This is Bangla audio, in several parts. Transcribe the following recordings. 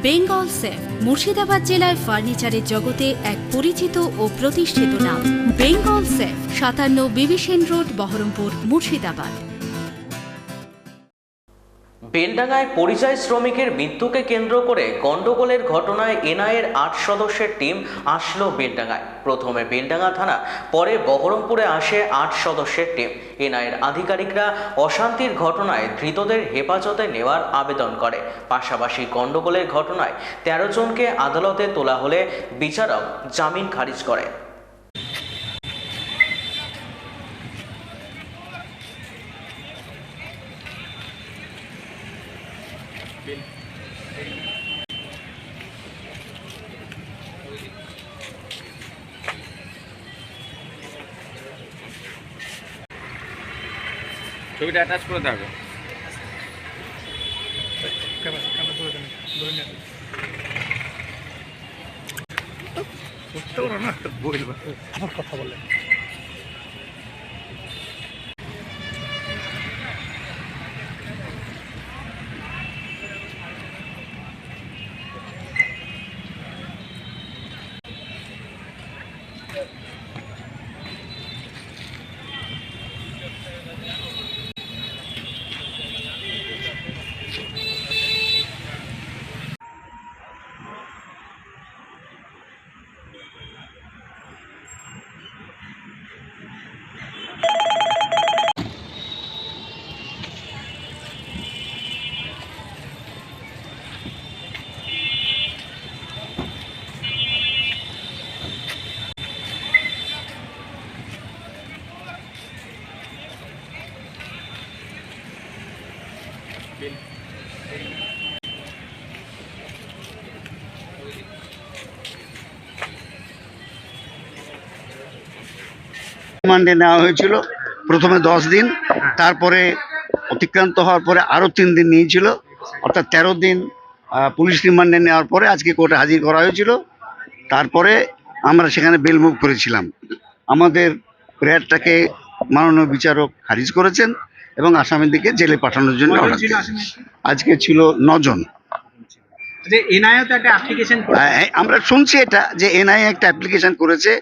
বেঙ্গল সেফ মুর্শিদাবাদ জেলায় ফার্নিচারের জগতে এক পরিচিত ও প্রতিষ্ঠিত নাম। বেঙ্গল সেফ ৫৭ বিবি সেন রোড, বহরমপুর, মুর্শিদাবাদ। বেলডাঙ্গায় পরিযায়ী শ্রমিকের মৃত্যুকে কেন্দ্র করে গন্ডগোলের ঘটনায় এনআইএর ৮ সদস্যের টিম আসলো বেলডাঙ্গায়। প্রথমে বেলডাঙ্গা থানা, পরে বহরমপুরে আসে ৮ সদস্যের টিম। এনআইএর আধিকারিকরা অশান্তির ঘটনায় ধৃতদের হেফাজতে নেওয়ার আবেদন করে। পাশাপাশি গন্ডগোলের ঘটনায় ১৩ জনকে আদালতে তোলা হলে বিচারক জামিন খারিজ করে। ছবিটা অ্যাটাচ করে দেবে। কথা বলে রিমান্ডে নেওয়া হয়েছিল প্রথমে 10 দিন, তারপরে অতিক্রান্ত হওয়ার পরে আরও 3 দিন নিয়েছিল, অর্থাৎ 13 দিন পুলিশ রিমান্ডে নেওয়ার পরে আজকে কোর্টে হাজির করা হয়েছিল। তারপরে আমরা সেখানে বেল মুভ করেছিলাম। আমাদের প্রেয়ারটাকে মাননীয় বিচারক খারিজ করেছেন এবং আসামিদেরকে জেলে পাঠানোর জন্য আজকে ছিল 9 জন। আমরা শুনছি এটা যে এনআইএ একটা অ্যাপ্লিকেশন করেছে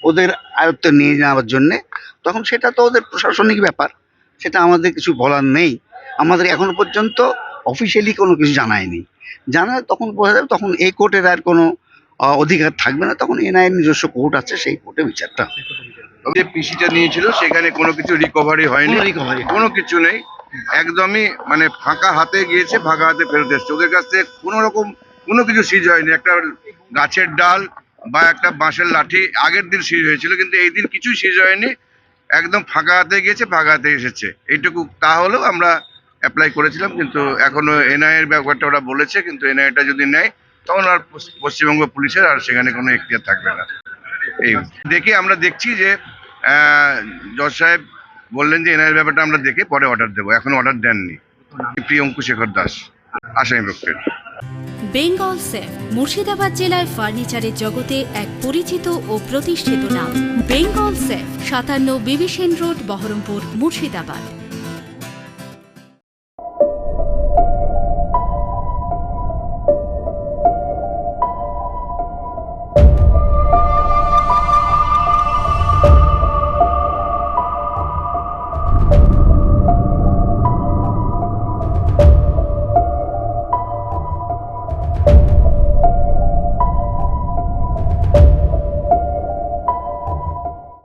ওদের আয়ত্তে নিয়ে যাওয়ার জন্যে। তখন সেটা তো ওদের প্রশাসনিক ব্যাপার, সেটা আমাদের কিছু বলার নেই। আমাদের এখনো পর্যন্ত অফিসিয়ালি কোনো কিছু জানায়নি। জানায় তখন বোঝা যাবে, তখন এই কোর্টের আর কোনো অধিকার থাকবে না, তখন এনআইএর নিজস্ব কোর্ট আছে, সেই কোর্টে বিচারটা যে পিসিটা নিয়েছিল সেখানে কোনো কিছু রিকভারি হয়নি, কোনো কিছু নেই, একদমই মানে ফাঁকা হাতে গিয়েছে, ফাঁকা হাতে ফেরত এসছে। ওদের কাছ থেকে কোনো রকম কোনো কিছু সিজ হয়নি। একটা গাছের ডাল বা একটা বাঁশের লাঠি আগের দিন সিজ হয়েছিল, কিন্তু এই দিন কিছুই সিজ হয়নি, একদম ফাঁকা হাতে গিয়েছে, ফাঁকা হাতে এসেছে। এইটুকু তাহলেও আমরা অ্যাপ্লাই করেছিলাম, কিন্তু এখনো এনআইএর ব্যাপারটা ওরা বলেছে, কিন্তু এনআইএটা যদি নেয় তখন আর পশ্চিমবঙ্গ পুলিশের আর সেখানে কোনো এখতিয়ার থাকবে না। এই দেখে আমরা দেখছি যে জজ সাহেব বললেন যে এনআইএর ব্যাপারটা আমরা দেখে পরে অর্ডার দেবো, এখন অর্ডার দেননি। প্রিয়ঙ্কু শেখর দাস, আসামি পক্ষের। বেঙ্গল সেফ মুর্শিদাবাদ জেলায় ফার্নিচারের জগতে এক পরিচিত ও প্রতিষ্ঠিত নাম। বেঙ্গল সেফ ৫৭ বিবি সেন রোড, বহরমপুর, মুর্শিদাবাদ।